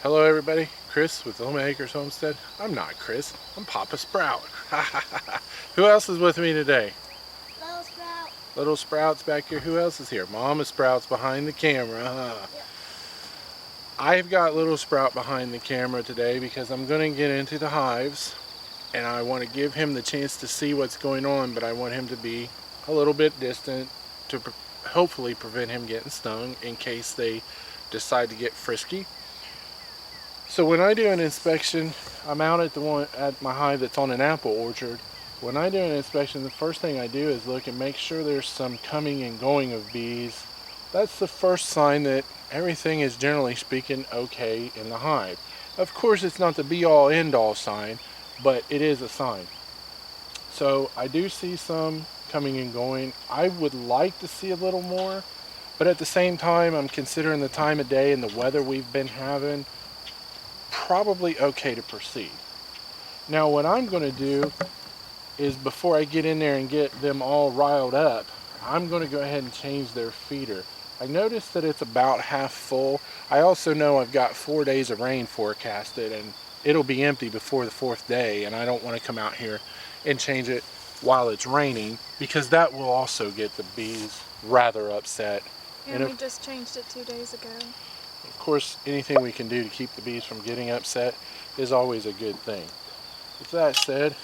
Hello everybody, Chris with Home Acres Homestead. I'm not Chris, I'm Papa Sprout. Who else is with me today? Little Sprout. Little Sprout's back here. Who else is here? Mama Sprout's behind the camera, huh? Yep. I've got Little Sprout behind the camera today because I'm going to get into the hives and I want to give him the chance to see what's going on, but I want him to be a little bit distant to hopefully prevent him getting stung in case they decide to get frisky. So when I do an inspection, I'm out at the one at my hive that's on an apple orchard. When I do an inspection, the first thing I do is look and make sure there's some coming and going of bees. That's the first sign that everything is, generally speaking, okay in the hive. Of course, it's not the be-all end-all sign, but it is a sign. So I do see some coming and going. I would like to see a little more, but at the same time, I'm considering the time of day and the weather we've been having. Probably okay to proceed. Now what I'm going to do is, before I get in there and get them all riled up, I'm going to go ahead and change their feeder. I noticed that it's about half full. I also know I've got 4 days of rain forecasted and it'll be empty before the 4th day, and I don't want to come out here and change it while it's raining because that will also get the bees rather upset. And we just changed it 2 days ago. Of course, anything we can do to keep the bees from getting upset is always a good thing. With that said,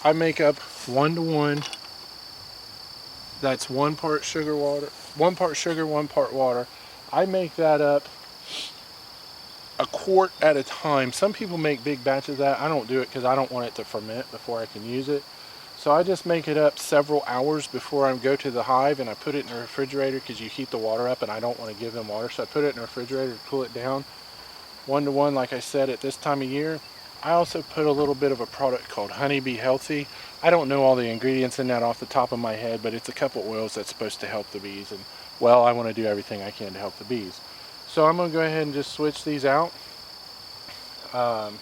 I make up 1-to-1. That's 1 part sugar, 1 part water. I make that up a quart at a time. Some people make big batches of that. I don't do it because I don't want it to ferment before I can use it. So I just make it up several hours before I go to the hive, and I put it in the refrigerator because you heat the water up and I don't want to give them water. So I put it in the refrigerator to cool it down. 1-to-1, like I said, at this time of year. I also put a little bit of a product called Honeybee Healthy. I don't know all the ingredients in that off the top of my head, but it's a couple oils that's supposed to help the bees. And well, I want to do everything I can to help the bees. So I'm going to go ahead and just switch these out. And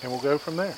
we'll go from there.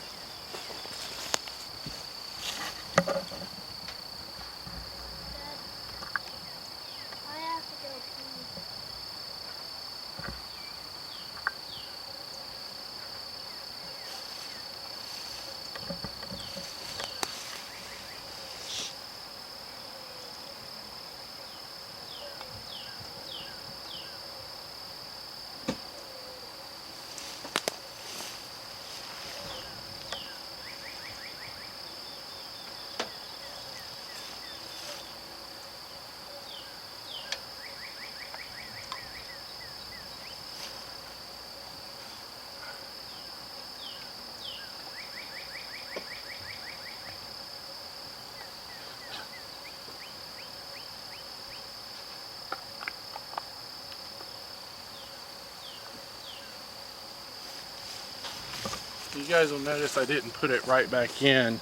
You guys will notice I didn't put it right back in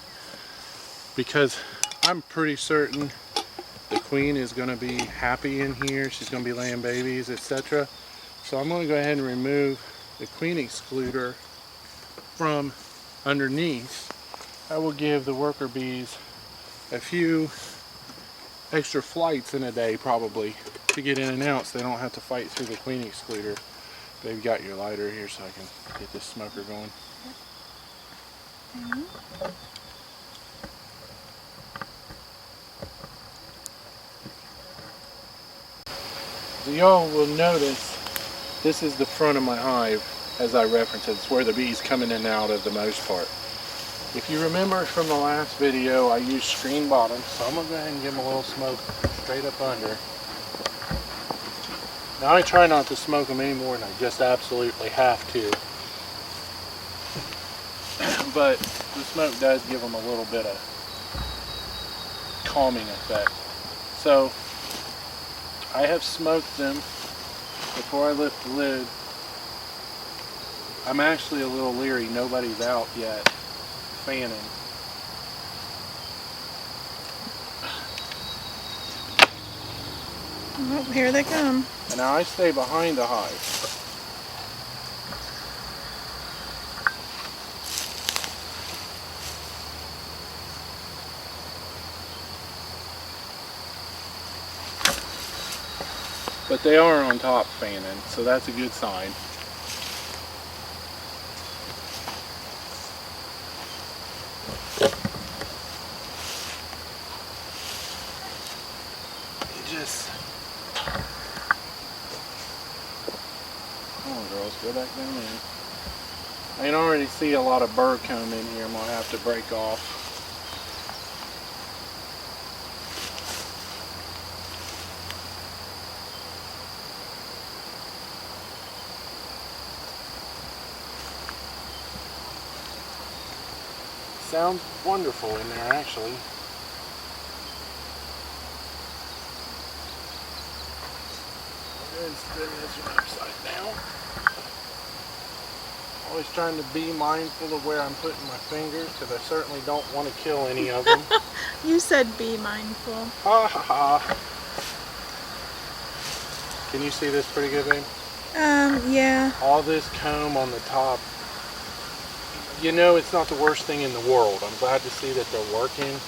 because I'm pretty certain the queen is going to be happy in here. She's going to be laying babies, etc. So I'm going to go ahead and remove the queen excluder from underneath. That will give the worker bees a few extra flights in a day, probably, to get in and out, so they don't have to fight through the queen excluder. They've got your lighter here so I can get this smoker going. So y'all will notice this is the front of my hive, as I referenced. It's where the bees come in and out of the most part. If you remember from the last video, I used screen bottom, so I'm going to go ahead and give them a little smoke straight up under. Now I try not to smoke them any more than I just absolutely have to. But the smoke does give them a little bit of calming effect. So I have smoked them before I lift the lid. I'm actually a little leery. Nobody's out yet fanning. Oh, here they come. And now I stay behind the hive. But they are on top fanning, so that's a good sign. let's go back down in. I can already see a lot of burr comb in here I'm going to have to break off. Sounds wonderful in there actually. Go ahead and spin this one upside down. Always trying to be mindful of where I'm putting my fingers because I certainly don't want to kill any of them. You said be mindful. Ha ha ha. Can you see this pretty good, babe? Yeah. All this comb on the top. You know, it's not the worst thing in the world. I'm glad to see that they're working.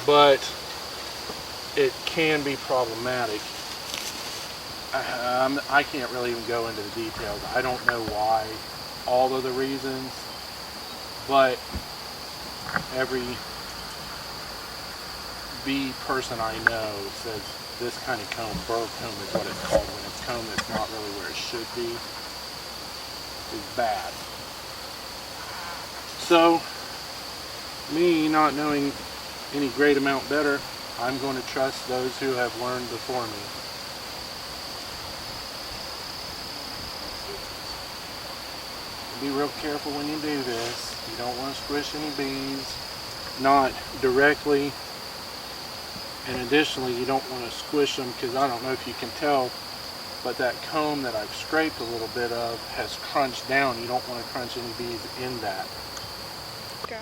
But it can be problematic. I can't really even go into the details. I don't know why, all of the reasons, but every bee person I know says this kind of comb, burr comb is what it's called when it's comb that's not really where it should be, is bad. So, me not knowing any great amount better, I'm going to trust those who have learned before me. Be real careful when you do this. You don't want to squish any bees, not directly, and additionally you don't want to squish them because I don't know if you can tell, but that comb that I've scraped a little bit of has crunched down. You don't want to crunch any bees in that. Go.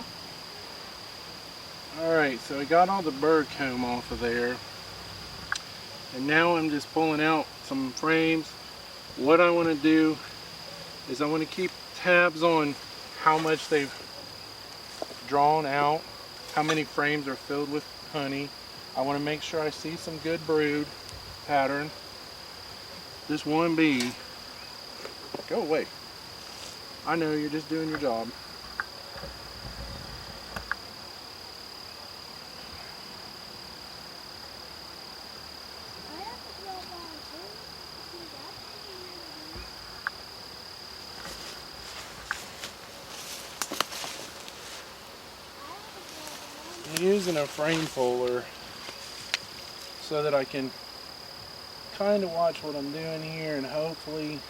Alright, so I got all the burr comb off of there, and now I'm just pulling out some frames. What I want to do is I want to keep tabs on how much they've drawn out, how many frames are filled with honey. I want to make sure I see some good brood pattern. This one bee, go away. I know you're just doing your job. I'm using a frame puller so that I can kind of watch what I'm doing here and hopefully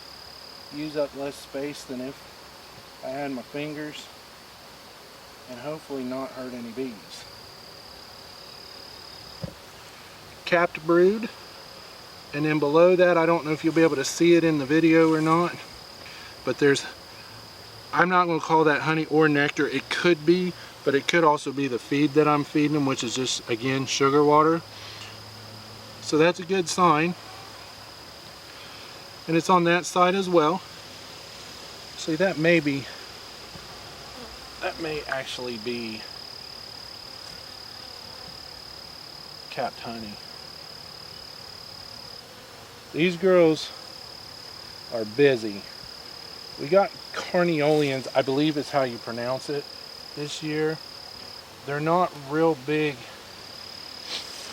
use up less space than if I had my fingers, and hopefully not hurt any bees. Capped brood, and then below that, I don't know if you'll be able to see it in the video or not, but there's, I'm not going to call that honey or nectar. It could be, but it could also be the feed that I'm feeding them, which is just, again, sugar water. So that's a good sign. And it's on that side as well. See, that may actually be capped honey. These girls are busy. We got carnioleans, I believe is how you pronounce it, this year. They're not real big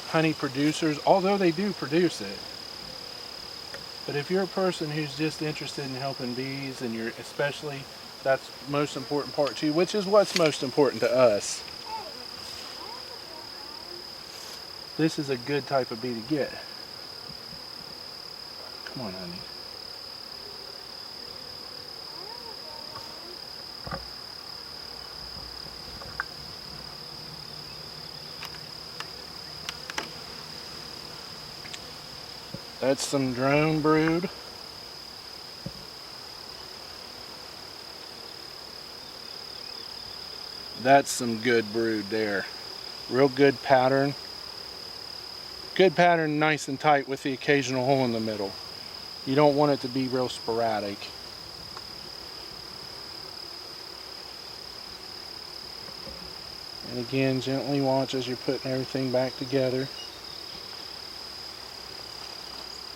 honey producers, although they do produce it. But if you're a person who's just interested in helping bees, and you're especially, that's the most important part too, which is what's most important to us. This is a good type of bee to get. Come on, honey. That's some drone brood. That's some good brood there. Real good pattern. Good pattern, nice and tight with the occasional hole in the middle. You don't want it to be real sporadic. And again, gently watch as you're putting everything back together.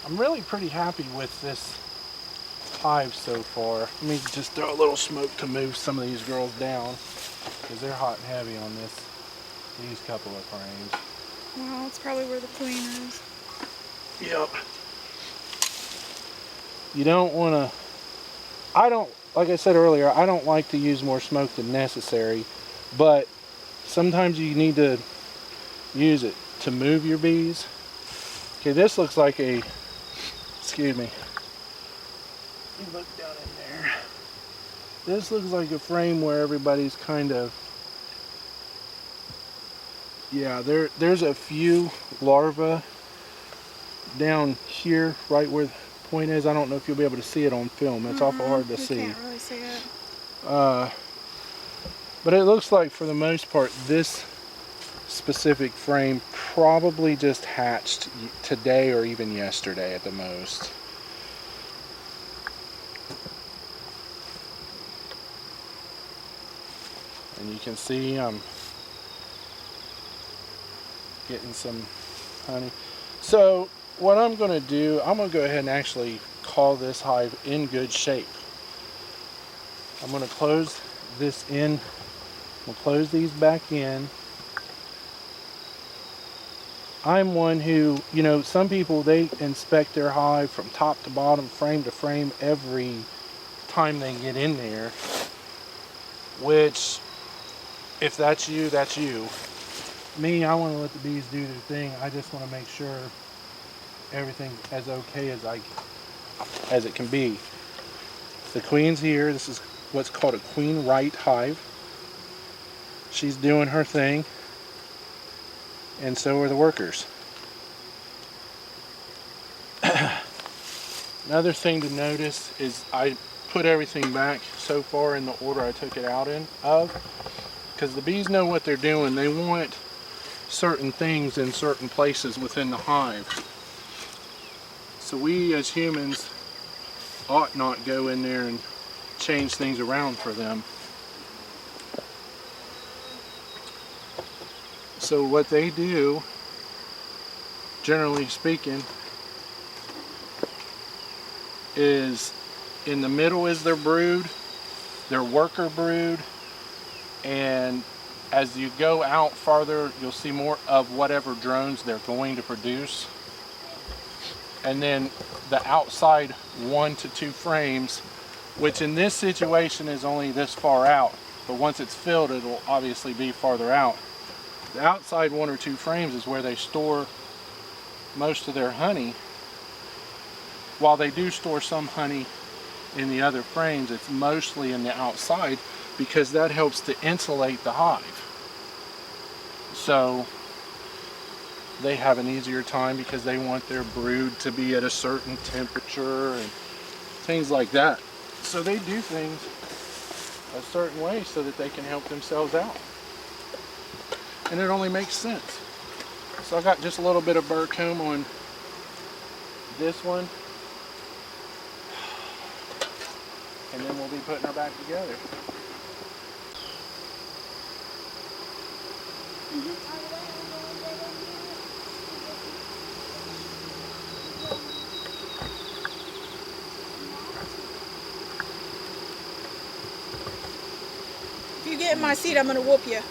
I'm really pretty happy with this hive so far. Let me just throw a little smoke to move some of these girls down, because they're hot and heavy on these couple of frames. Well, it's probably where the queen is. Yep. You don't want to, like I said earlier, I don't like to use more smoke than necessary, but sometimes you need to use it to move your bees. Okay, this looks like a, excuse me, let me look down in there. This looks like a frame where everybody's kind of, yeah, there's a few larvae down here, right where the point is. I don't know if you'll be able to see it on film. It's awful hard to see. Can't really see it. But it looks like for the most part, this specific frame probably just hatched today or even yesterday at the most. And you can see I'm getting some honey. So what I'm going to do, I'm going to go ahead and actually call this hive in good shape. I'm going to close this in. We'll close these back in. I'm one who, you know, some people, they inspect their hive from top to bottom, frame to frame, every time they get in there. Which, if that's you, that's you. Me, I want to let the bees do their thing. I just want to make sure everything's as okay as it can be. The queen's here. This is what's called a queen right hive. She's doing her thing, and so are the workers. Another thing to notice is I put everything back so far in the order I took it out of, because the bees know what they're doing. They want certain things in certain places within the hive. So we as humans ought not go in there and change things around for them. So what they do, generally speaking, is in the middle is their brood, their worker brood, and as you go out farther, you'll see more of whatever drones they're going to produce. And then the outside 1 to 2 frames, which in this situation is only this far out, but once it's filled, it'll obviously be farther out. The outside 1 or 2 frames is where they store most of their honey. While they do store some honey in the other frames, it's mostly in the outside because that helps to insulate the hive. So they have an easier time because they want their brood to be at a certain temperature and things like that. So they do things a certain way so that they can help themselves out. And it only makes sense. So I got just a little bit of burr comb on this one. And then we'll be putting her back together. If you get in my seat, I'm gonna whoop you.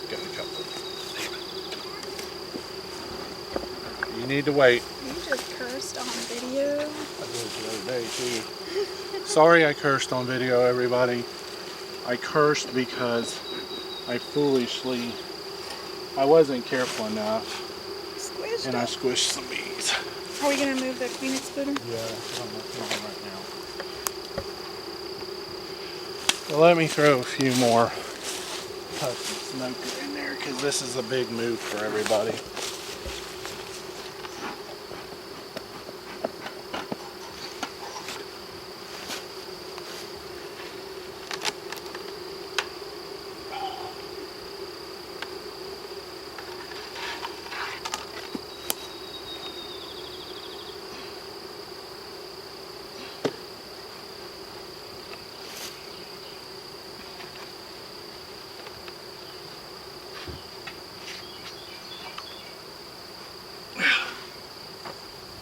Got a couple. You need to wait. You just cursed on video. I did the other day too. Sorry I cursed on video, everybody. I cursed because I wasn't careful enough Squished and I it. squished some bees. Are we gonna move the Phoenix spoon? Yeah, I'm not right now. Well, let me throw a few more puffs of smoker in there because this is a big move for everybody.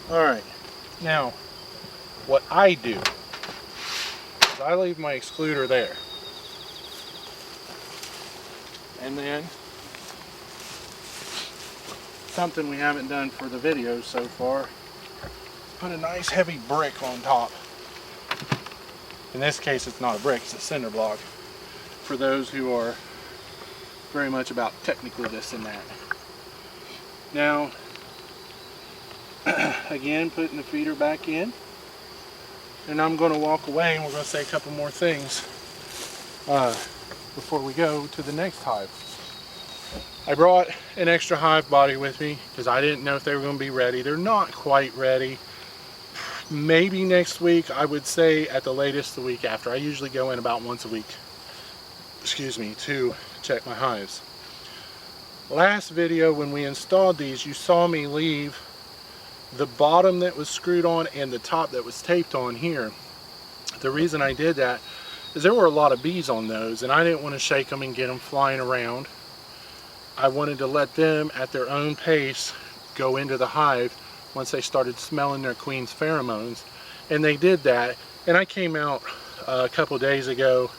Alright, now what I do is I leave my excluder there. And then something we haven't done for the video so far, put a nice heavy brick on top. In this case it's not a brick, it's a cinder block, for those who are very much about technical this and that. Now again, putting the feeder back in, and I'm going to walk away and we're going to say a couple more things before we go to the next hive. I brought an extra hive body with me because I didn't know if they were going to be ready. They're not quite ready. Maybe next week, I would say at the latest the week after. I usually go in about once a week, excuse me, to check my hives. Last video when we installed these, you saw me leave the bottom that was screwed on and the top that was taped on here. The reason I did that is there were a lot of bees on those and I didn't want to shake them and get them flying around. I wanted to let them at their own pace go into the hive once they started smelling their queen's pheromones, and they did that. And I came out a couple days ago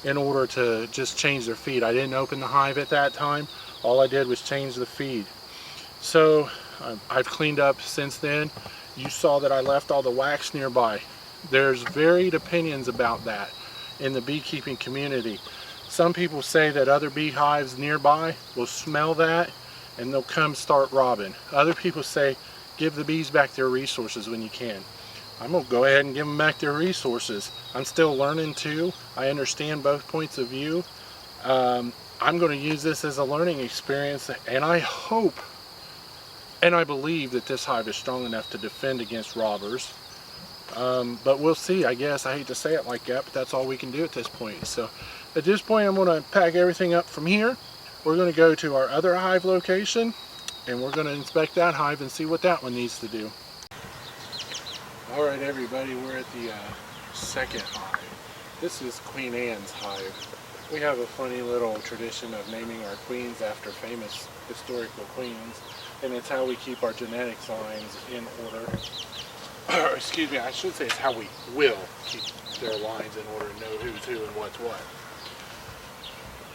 in order to just change their feed. I didn't open the hive at that time. All I did was change the feed. So I've cleaned up since then. You saw that I left all the wax nearby. There's varied opinions about that in the beekeeping community. Some people say that other beehives nearby will smell that and they'll come start robbing. Other people say give the bees back their resources when you can. I'm going to go ahead and give them back their resources. I'm still learning too. I understand both points of view. I'm going to use this as a learning experience, and I hope and I believe that this hive is strong enough to defend against robbers. But we'll see, I guess. I hate to say it like that, but that's all we can do at this point. So at this point, I'm going to pack everything up from here. We're going to go to our other hive location, and we're going to inspect that hive and see what that one needs to do. All right, everybody, we're at the second hive. This is Queen Anne's hive. We have a funny little tradition of naming our queens after famous historical queens, and it's how we keep our genetics lines in order. Excuse me, I should say it's how we will keep their lines in order to know who's who and what's what.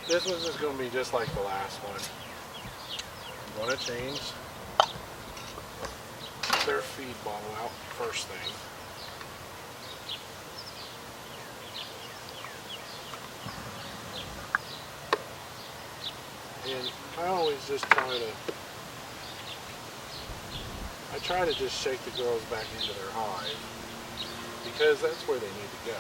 This one's just going to be just like the last one. I'm going to change their feed bottle out first thing. And I always just try to just shake the girls back into their hive, because that's where they need to go.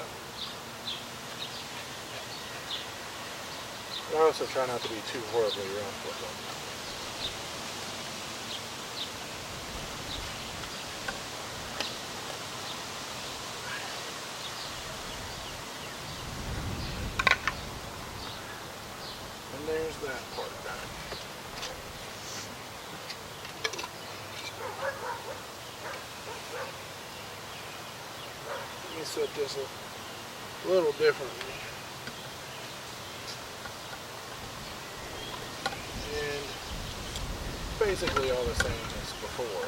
But I also try not to be too horribly rough with them. And there's that part done. Let me set this a little differently. And basically all the same as before.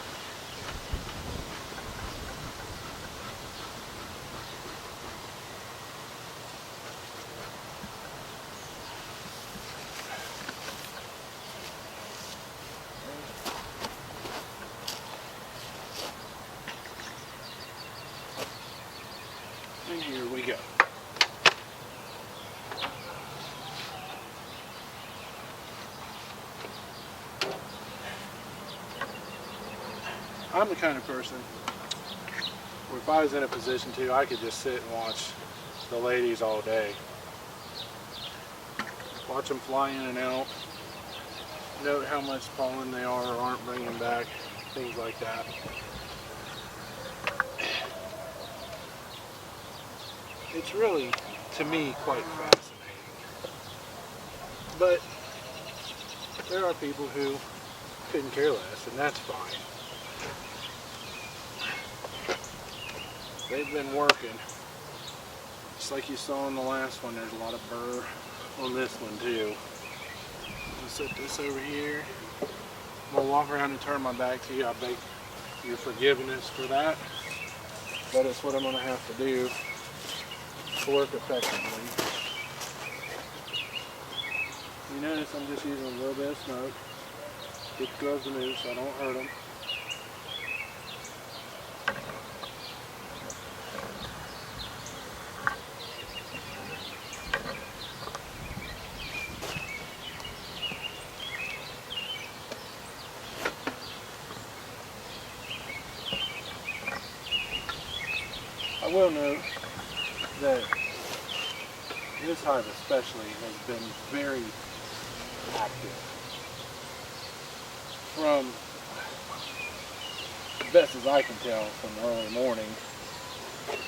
And here we go. I'm the kind of person where if I was in a position to, I could just sit and watch the ladies all day. Watch them fly in and out. Note how much pollen they are or aren't bringing back. Things like that. It's really, to me, quite fascinating. But there are people who couldn't care less, and that's fine. They've been working. Just like you saw in the last one, there's a lot of burr on this one too. I'm gonna set this over here. I'm gonna walk around and turn my back to you. I your forgiveness for that, but it's what I'm going to have to do to work effectively. You notice I'm just using a little bit of smoke. Get the gloves removed so I don't hurt them. I will note that this hive especially has been very active. From the best as I can tell from early morning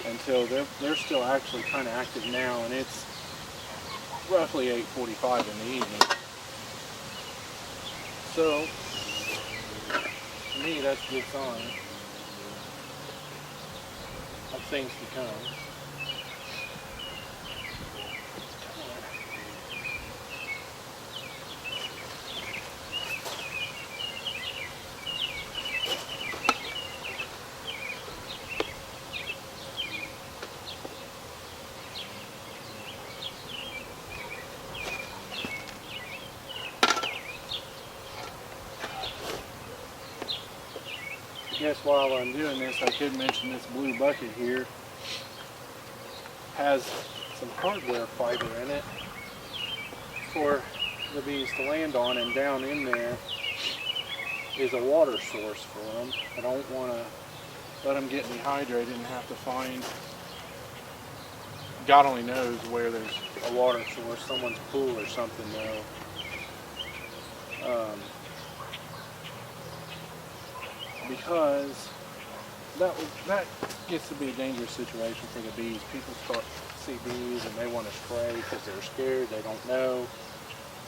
until they're still actually kind of active now, and it's roughly 8:45 in the evening. So to me that's a good sign of things to come. I guess while I'm doing this, I could mention this blue bucket here has some hardware fiber in it for the bees to land on, and down in there is a water source for them. I don't want to let them get dehydrated and have to find, God only knows where there's a water source, someone's pool or something though. Because that gets to be a dangerous situation for the bees. People start to see bees and they want to spray because they're scared. They don't know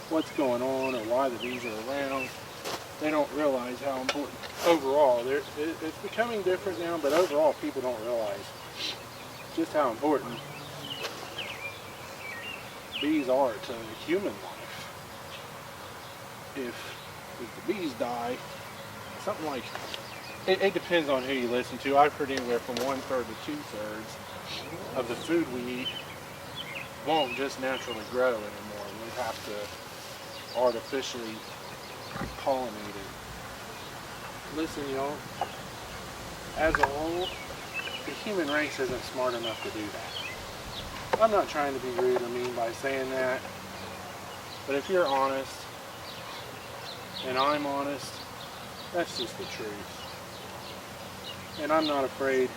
what's going on or why the bees are around. They don't realize how important overall. It's becoming different now, but overall people don't realize just how important bees are to human life. If the bees die, something like, it depends on who you listen to. I've heard anywhere from 1/3 to 2/3 of the food we eat won't just naturally grow anymore. We have to artificially pollinate it. Listen, y'all, as a whole, the human race isn't smart enough to do that. I'm not trying to be rude or mean by saying that, but if you're honest, and I'm honest, that's just the truth. And I'm not afraid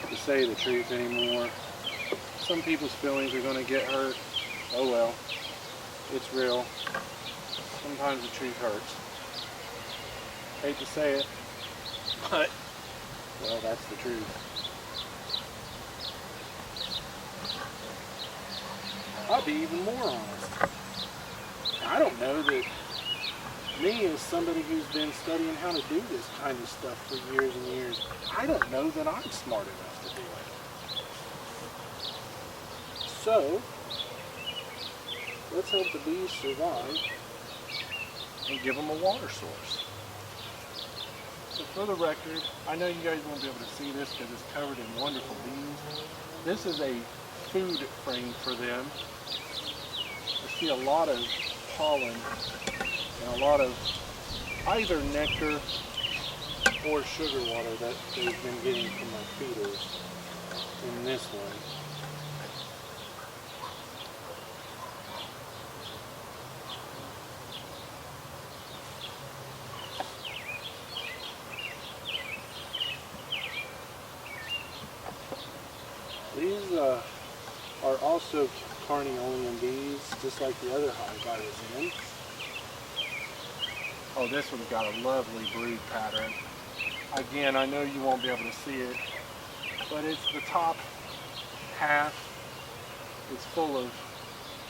to say the truth anymore. Some people's feelings are going to get hurt. Oh well, it's real. Sometimes the truth hurts. Hate to say it, but, well, that's the truth. I'll be even more honest. I don't know that me, as somebody who's been studying how to do this kind of stuff for years and years, I don't know that I'm smart enough to do it. So, let's help the bees survive and give them a water source. So for the record, I know you guys won't be able to see this because it's covered in wonderful bees. This is a food frame for them. I see a lot of pollen and a lot of either nectar or sugar water that they've been getting from my feeders in this one. These are also carniolan bees, just like the other hive I was in. Oh, this one's got a lovely brood pattern. Again, I know you won't be able to see it, but it's the top half is full of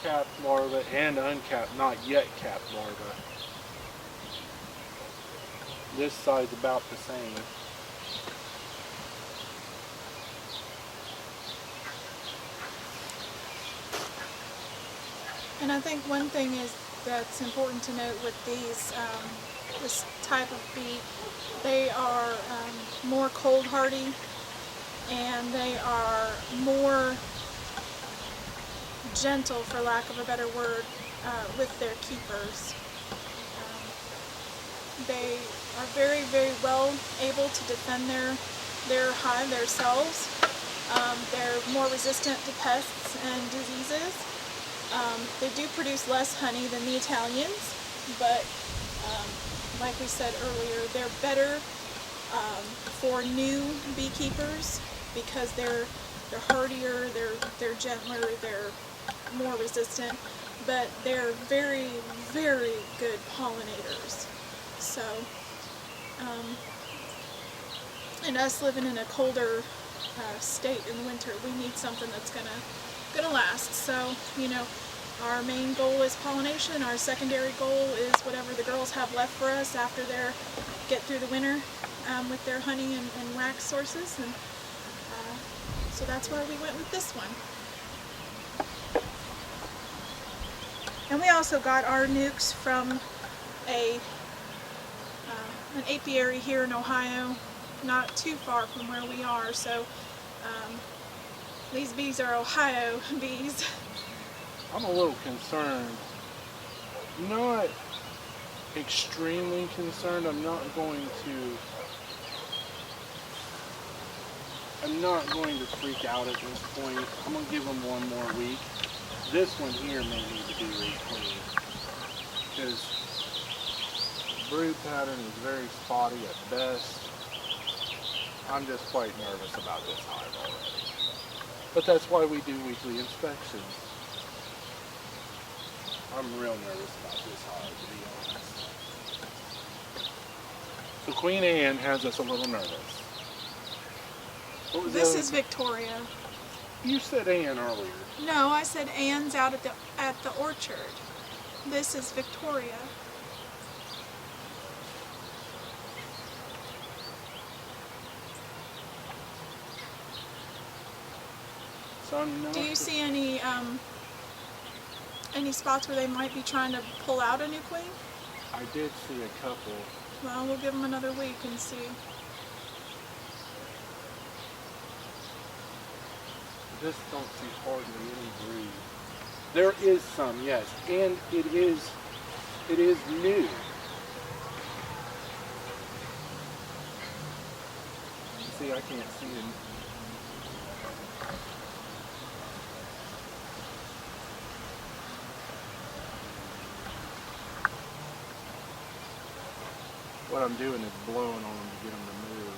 capped larvae and uncapped, not yet capped larvae. This side's about the same. And I think one thing is that's important to note with these, this type of bee, they are more cold hardy, and they are more gentle, for lack of a better word, with their keepers. They are very, very well able to defend their hive themselves. They're more resistant to pests and diseases. They do produce less honey than the Italians, but like we said earlier, they're better for new beekeepers because they're hardier, they're gentler, they're more resistant, but they're very, very good pollinators. So, and us living in a colder state in the winter, we need something that's gonna last. So, you know, our main goal is pollination. Our secondary goal is whatever the girls have left for us after they get through the winter with their honey and wax sources. And so that's why we went with this one. And we also got our nukes from an apiary here in Ohio, not too far from where we are. So these bees are Ohio bees. I'm a little concerned. Not extremely concerned. I'm not going to freak out at this point. I'm going to give them one more week. This one here may need to be re-cleaned because brood pattern is very spotty at best. I'm just quite nervous about this hive already. But that's why we do weekly inspections. I'm real nervous about this hive, to be honest. So Queen Anne has us a little nervous. What was This is Victoria. You said Anne earlier. No, I said Anne's out at the orchard. This is Victoria. So I'm not. Do you see any spots where they might be trying to pull out a new queen? I did see a couple. Well, we'll give them another week and see. I just don't see hardly any brood. There is some, yes, and it is new. See, I can't see it. What I'm doing is blowing on them to get them to move.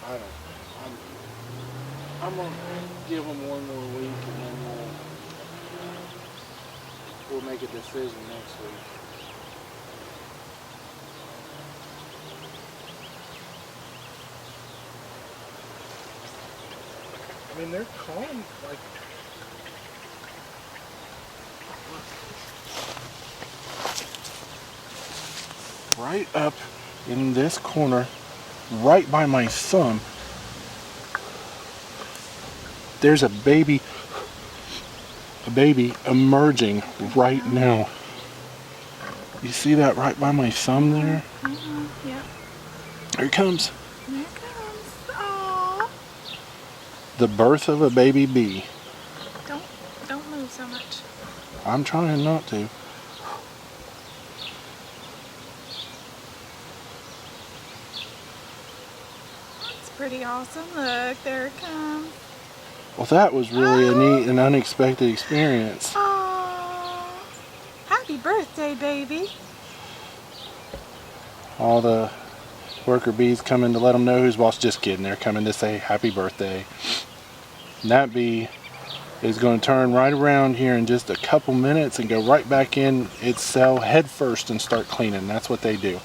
I don't know. I'm gonna give them one more week and then we'll make a decision next week. I mean, they're calm, like. Right up in this corner, right by my thumb, there's a baby emerging right now. You see that right by my thumb there? Mm-hmm. Yeah. Here it comes. There it comes. Aww. The birth of a baby bee. Don't move so much. I'm trying not to. Pretty awesome. Look, there it comes. Well, that was really a neat and unexpected experience. Aww. Happy birthday, baby. All the worker bees coming to let them know who's boss. Just kidding. They're coming to say happy birthday. And that bee is going to turn right around here in just a couple minutes and go right back in its cell head first and start cleaning. That's what they do.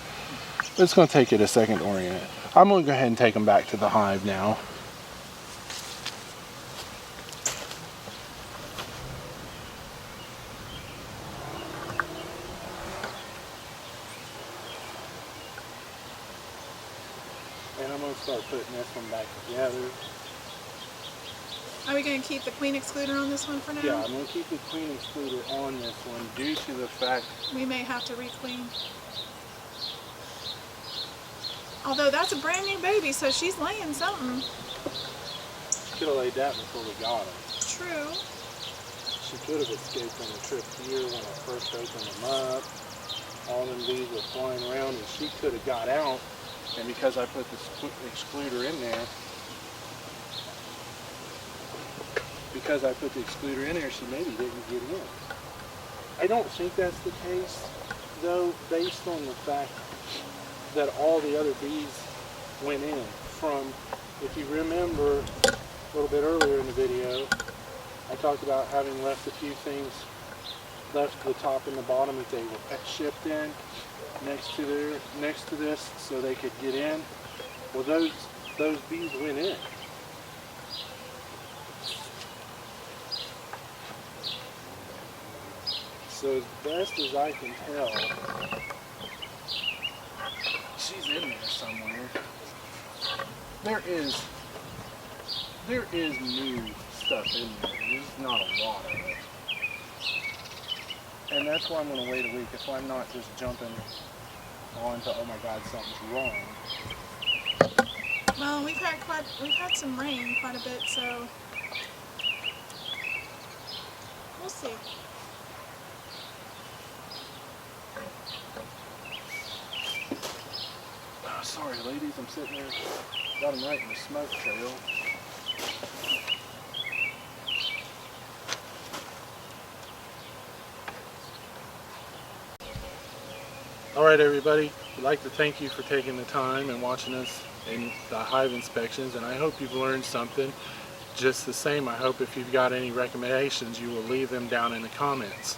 But it's going to take it a second to orient it. I'm going to go ahead and take them back to the hive now. And I'm going to start putting this one back together. Are we going to keep the queen excluder on this one for now? Yeah, I'm going to keep the queen excluder on this one due to the fact we may have to re-queen. Although that's a brand new baby, so she's laying something. she could have laid that before we got her. True. She could have escaped on the trip here when I first opened them up. All them bees were flying around and she could have got out. And because I put the excluder in there, she maybe didn't get in. I don't think that's the case, though, based on the fact that all the other bees went in. From, if you remember a little bit earlier in the video, I talked about having left a few things left the top and the bottom that they were shipped in next to this so they could get in. Well, those bees went in. So as best as I can tell, she's in there somewhere. There is new stuff in there. There's not a lot of it. And that's why I'm going to wait a week, if I'm not just jumping on to, oh my God, something's wrong. Well, we've had some rain quite a bit, so we'll see. Sorry, ladies, I'm sitting there, got them right in the smoke trail. Alright everybody, I'd like to thank you for taking the time and watching us in the hive inspections, and I hope you've learned something. Just the same, I hope if you've got any recommendations, you will leave them down in the comments.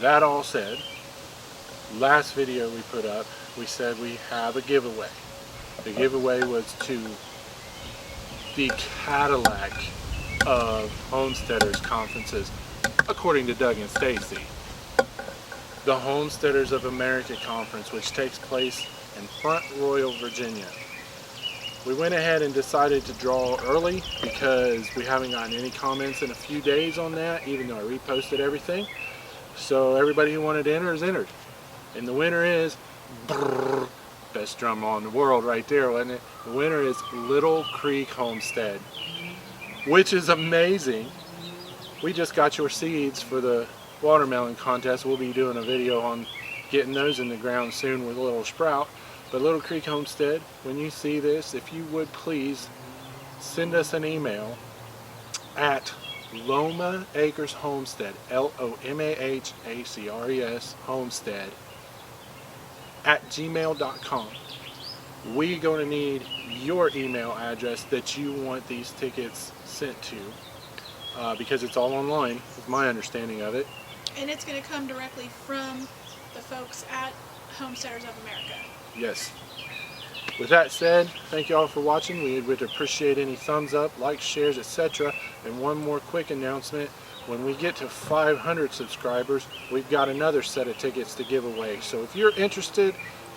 That all said, last video we put up, we said we have a giveaway. The giveaway was to the Cadillac of Homesteaders conferences, according to Doug and Stacy. The Homesteaders of America conference, which takes place in Front Royal, Virginia. We went ahead and decided to draw early because we haven't gotten any comments in a few days on that, even though I reposted everything. So everybody who wanted to enter is entered. And the winner is, brrr, best drum roll in the world right there, wasn't it? The winner is Little Creek Homestead, which is amazing. We just got your seeds for the watermelon contest. We'll be doing a video on getting those in the ground soon with a little sprout. But Little Creek Homestead, when you see this, if you would please send us an email at Loma Acres Homestead, LOMAHACRES Homestead @gmail.com. We're going to need your email address that you want these tickets sent to, because it's all online, is my understanding of it. And it's going to come directly from the folks at Homesteaders of America. Yes. With that said, thank you all for watching. We would appreciate any thumbs up, likes, shares, etc. And one more quick announcement. When we get to 500 subscribers, we've got another set of tickets to give away. So if you're interested,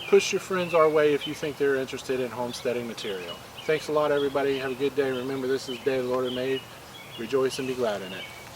push your friends our way if you think they're interested in homesteading material. Thanks a lot, everybody. Have a good day. Remember, this is the day the Lord has made. Rejoice and be glad in it.